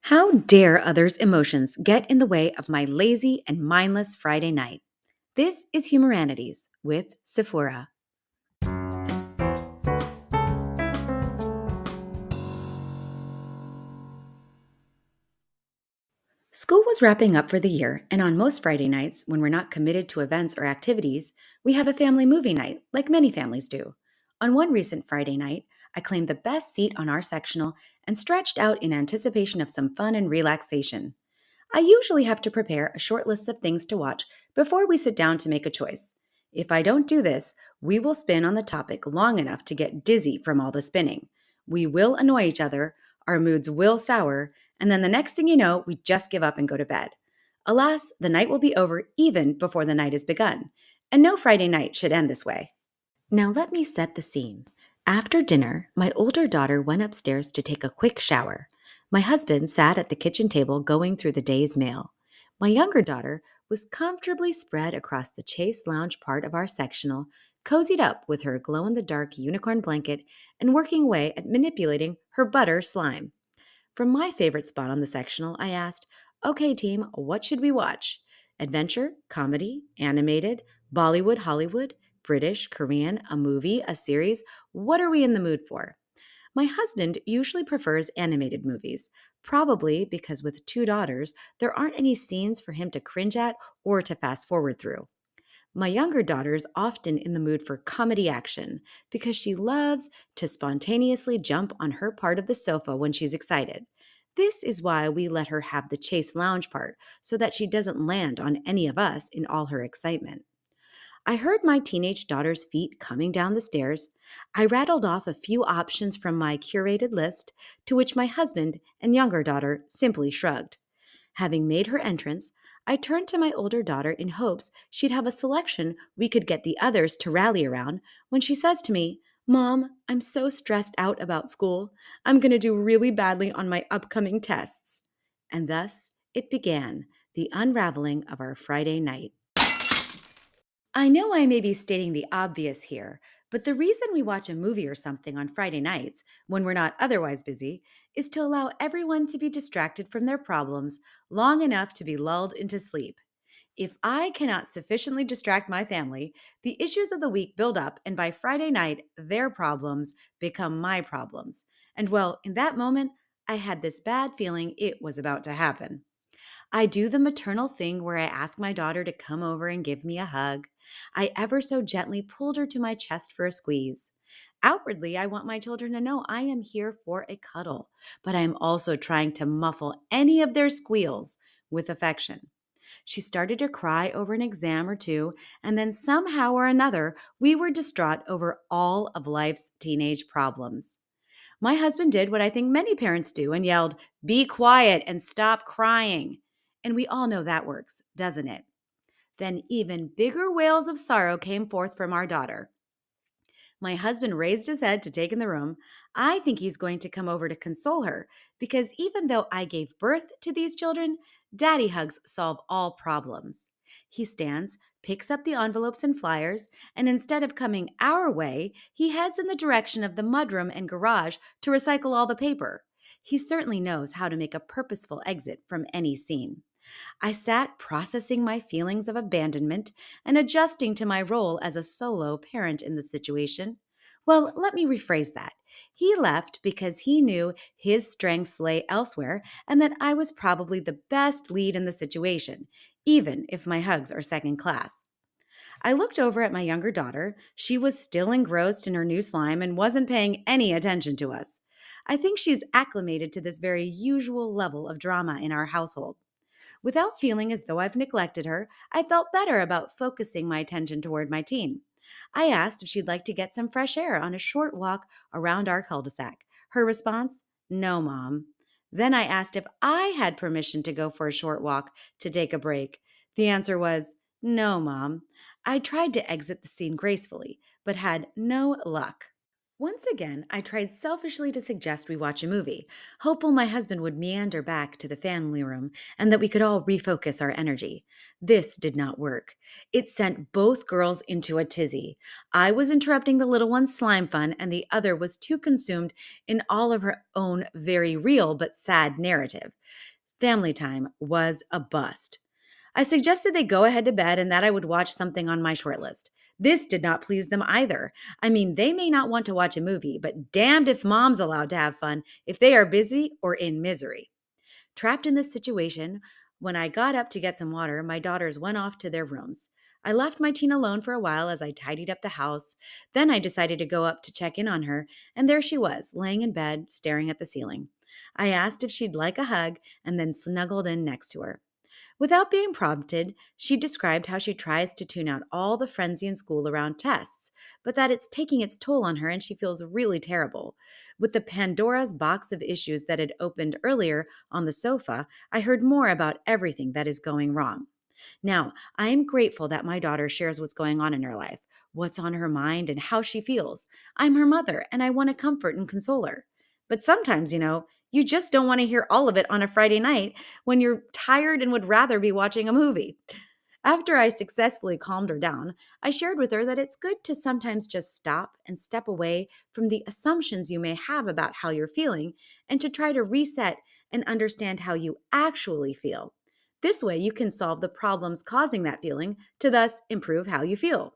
How dare others' emotions get in the way of my lazy and mindless Friday night? This is Humanities with Sephora. School was wrapping up for the year, and on most Friday nights, when we're not committed to events or activities, we have a family movie night, like many families do. On one recent Friday night, I claimed the best seat on our sectional and stretched out in anticipation of some fun and relaxation. I usually have to prepare a short list of things to watch before we sit down to make a choice. If I don't do this, we will spin on the topic long enough to get dizzy from all the spinning. We will annoy each other, our moods will sour, and then the next thing you know, we just give up and go to bed. Alas, the night will be over even before the night has begun, and no Friday night should end this way. Now let me set the scene. After dinner, my older daughter went upstairs to take a quick shower. My husband sat at the kitchen table going through the day's mail. My younger daughter was comfortably spread across the Chase Lounge part of our sectional, cozied up with her glow in the dark unicorn blanket and working away at manipulating her butter slime. From my favorite spot on the sectional, I asked, "Okay, team, what should we watch? Adventure, comedy, animated, Bollywood, Hollywood, British, Korean, a movie, a series? What are we in the mood for?" My husband usually prefers animated movies, probably because with two daughters, there aren't any scenes for him to cringe at or to fast forward through. My younger daughter is often in the mood for comedy action because she loves to spontaneously jump on her part of the sofa when she's excited. This is why we let her have the Chase Lounge part so that she doesn't land on any of us in all her excitement. I heard my teenage daughter's feet coming down the stairs. I rattled off a few options from my curated list, to which my husband and younger daughter simply shrugged. Having made her entrance, I turned to my older daughter in hopes she'd have a selection we could get the others to rally around when she says to me, "Mom, I'm so stressed out about school. I'm going to do really badly on my upcoming tests." And thus it began, the unraveling of our Friday night. I know I may be stating the obvious here, but the reason we watch a movie or something on Friday nights, when we're not otherwise busy, is to allow everyone to be distracted from their problems long enough to be lulled into sleep. If I cannot sufficiently distract my family, the issues of the week build up, and by Friday night, their problems become my problems. And well, in that moment, I had this bad feeling it was about to happen. I do the maternal thing where I ask my daughter to come over and give me a hug. I ever so gently pulled her to my chest for a squeeze. Outwardly, I want my children to know I am here for a cuddle, but I am also trying to muffle any of their squeals with affection. She started to cry over an exam or two, and then somehow or another, we were distraught over all of life's teenage problems. My husband did what I think many parents do and yelled, "Be quiet and stop crying." And we all know that works, doesn't it? Then even bigger wails of sorrow came forth from our daughter. My husband raised his head to take in the room. I think he's going to come over to console her because even though I gave birth to these children, daddy hugs solve all problems. He stands, picks up the envelopes and flyers, and instead of coming our way, he heads in the direction of the mudroom and garage to recycle all the paper. He certainly knows how to make a purposeful exit from any scene. I sat processing my feelings of abandonment and adjusting to my role as a solo parent in the situation. Well, let me rephrase that. He left because he knew his strengths lay elsewhere and that I was probably the best lead in the situation, even if my hugs are second class. I looked over at my younger daughter. She was still engrossed in her new slime and wasn't paying any attention to us. I think she's acclimated to this very usual level of drama in our household. Without feeling as though I've neglected her, I felt better about focusing my attention toward my teen. I asked if she'd like to get some fresh air on a short walk around our cul-de-sac. Her response, "No, Mom." Then I asked if I had permission to go for a short walk to take a break. The answer was, "No, Mom." I tried to exit the scene gracefully, but had no luck. Once again, I tried selfishly to suggest we watch a movie, hopeful my husband would meander back to the family room and that we could all refocus our energy. This did not work. It sent both girls into a tizzy. I was interrupting the little one's slime fun, and the other was too consumed in all of her own very real but sad narrative. Family time was a bust. I suggested they go ahead to bed and that I would watch something on my short list. This did not please them either. I mean, they may not want to watch a movie, but damned if mom's allowed to have fun if they are busy or in misery. Trapped in this situation, when I got up to get some water, my daughters went off to their rooms. I left my teen alone for a while as I tidied up the house. Then I decided to go up to check in on her, and there she was, laying in bed, staring at the ceiling. I asked if she'd like a hug and then snuggled in next to her. Without being prompted, she described how she tries to tune out all the frenzy in school around tests, but that it's taking its toll on her and she feels really terrible. With the Pandora's box of issues that had opened earlier on the sofa, I heard more about everything that is going wrong. Now, I am grateful that my daughter shares what's going on in her life, what's on her mind, and how she feels. I'm her mother, and I want to comfort and console her. But sometimes, you just don't want to hear all of it on a Friday night when you're tired and would rather be watching a movie. After I successfully calmed her down, I shared with her that it's good to sometimes just stop and step away from the assumptions you may have about how you're feeling and to try to reset and understand how you actually feel. This way, you can solve the problems causing that feeling to thus improve how you feel.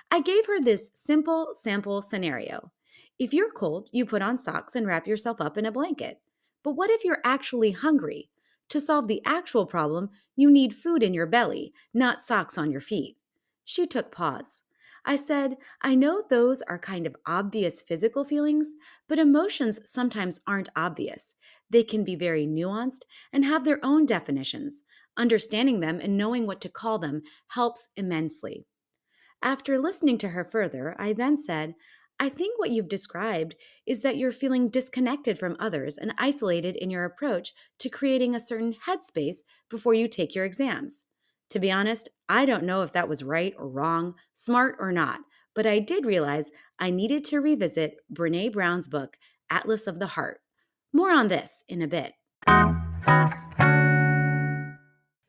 I gave her this simple sample scenario. If you're cold, you put on socks and wrap yourself up in a blanket. But what if you're actually hungry? To solve the actual problem, you need food in your belly, not socks on your feet. She took pause. I said, I know those are kind of obvious physical feelings, but emotions sometimes aren't obvious. They can be very nuanced and have their own definitions. Understanding them and knowing what to call them helps immensely. After listening to her further, I then said, I think what you've described is that you're feeling disconnected from others and isolated in your approach to creating a certain headspace before you take your exams. To be honest, I don't know if that was right or wrong, smart or not, but I did realize I needed to revisit Brene Brown's book, Atlas of the Heart. More on this in a bit.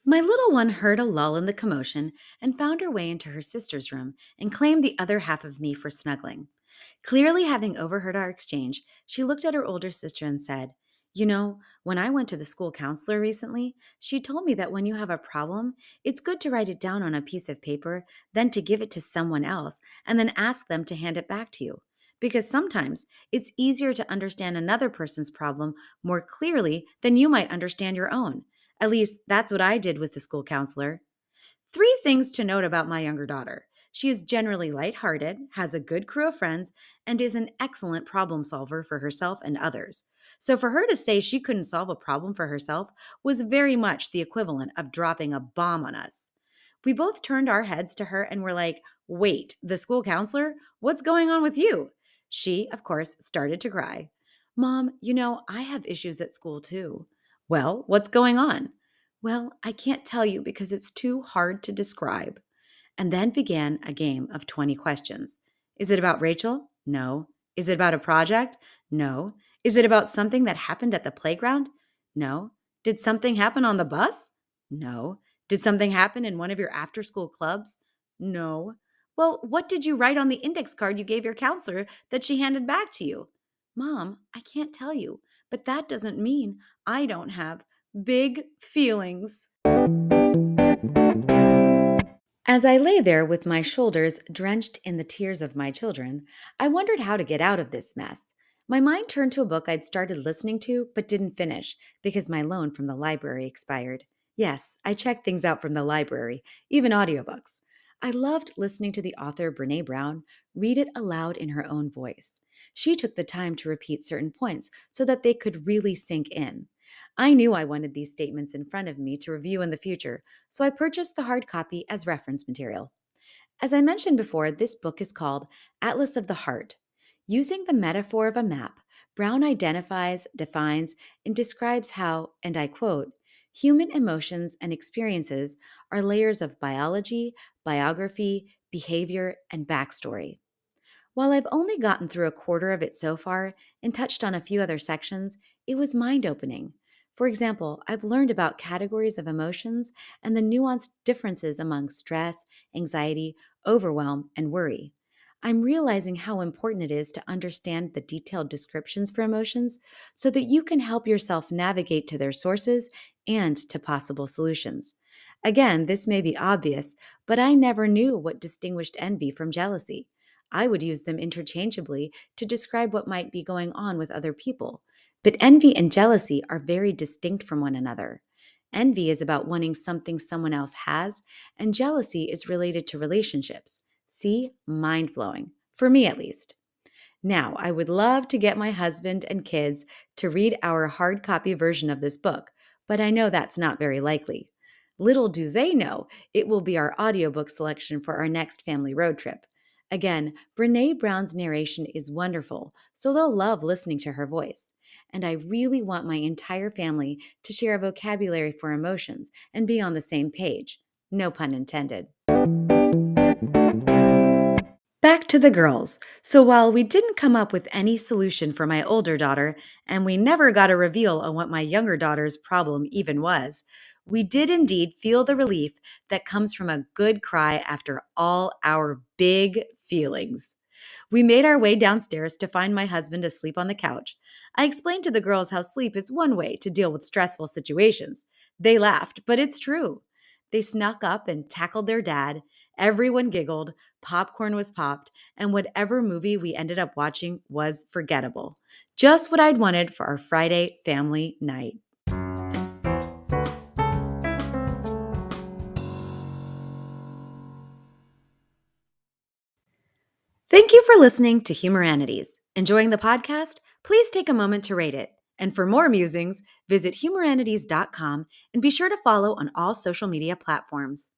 My little one heard a lull in the commotion and found her way into her sister's room and claimed the other half of me for snuggling. Clearly having overheard our exchange, she looked at her older sister and said, when I went to the school counselor recently, she told me that when you have a problem, it's good to write it down on a piece of paper, then to give it to someone else, and then ask them to hand it back to you. Because sometimes it's easier to understand another person's problem more clearly than you might understand your own. At least that's what I did with the school counselor. Three things to note about my younger daughter. She is generally lighthearted, has a good crew of friends, and is an excellent problem solver for herself and others. So for her to say she couldn't solve a problem for herself was very much the equivalent of dropping a bomb on us. We both turned our heads to her and were like, Wait, the school counselor? What's going on with you? She, of course, started to cry. Mom, I have issues at school too. Well, what's going on? Well, I can't tell you because it's too hard to describe. And then began a game of 20 questions. Is it about Rachel? No. Is it about a project? No. Is it about something that happened at the playground? No. Did something happen on the bus? No. Did something happen in one of your after school clubs? No. Well, what did you write on the index card you gave your counselor that she handed back to you? Mom, I can't tell you, but that doesn't mean I don't have big feelings. As I lay there with my shoulders drenched in the tears of my children, I wondered how to get out of this mess. My mind turned to a book I'd started listening to but didn't finish because my loan from the library expired. Yes, I checked things out from the library, even audiobooks. I loved listening to the author Brene Brown read it aloud in her own voice. She took the time to repeat certain points so that they could really sink in. I knew I wanted these statements in front of me to review in the future, so I purchased the hard copy as reference material. As I mentioned before, this book is called Atlas of the Heart. Using the metaphor of a map, Brown identifies, defines, and describes how, and I quote, human emotions and experiences are layers of biology, biography, behavior, and backstory. While I've only gotten through a quarter of it so far and touched on a few other sections, it was mind opening. For example, I've learned about categories of emotions and the nuanced differences among stress, anxiety, overwhelm, and worry. I'm realizing how important it is to understand the detailed descriptions for emotions so that you can help yourself navigate to their sources and to possible solutions. Again, this may be obvious, but I never knew what distinguished envy from jealousy. I would use them interchangeably to describe what might be going on with other people. But envy and jealousy are very distinct from one another. Envy is about wanting something someone else has, and jealousy is related to relationships. See, mind blowing, for me at least. Now, I would love to get my husband and kids to read our hard copy version of this book, but I know that's not very likely. Little do they know it will be our audiobook selection for our next family road trip. Again, Brene Brown's narration is wonderful, so they'll love listening to her voice. And I really want my entire family to share a vocabulary for emotions and be on the same page. No pun intended. Back to the girls. So while we didn't come up with any solution for my older daughter, and we never got a reveal on what my younger daughter's problem even was, we did indeed feel the relief that comes from a good cry after all our big feelings. We made our way downstairs to find my husband asleep on the couch. I explained to the girls how sleep is one way to deal with stressful situations. They laughed, but it's true. They snuck up and tackled their dad. Everyone giggled, popcorn was popped, and whatever movie we ended up watching was forgettable. Just what I'd wanted for our Friday family night. Thank you for listening to Humoranities. Enjoying the podcast? Please take a moment to rate it. And for more musings, visit humoranities.com and be sure to follow on all social media platforms.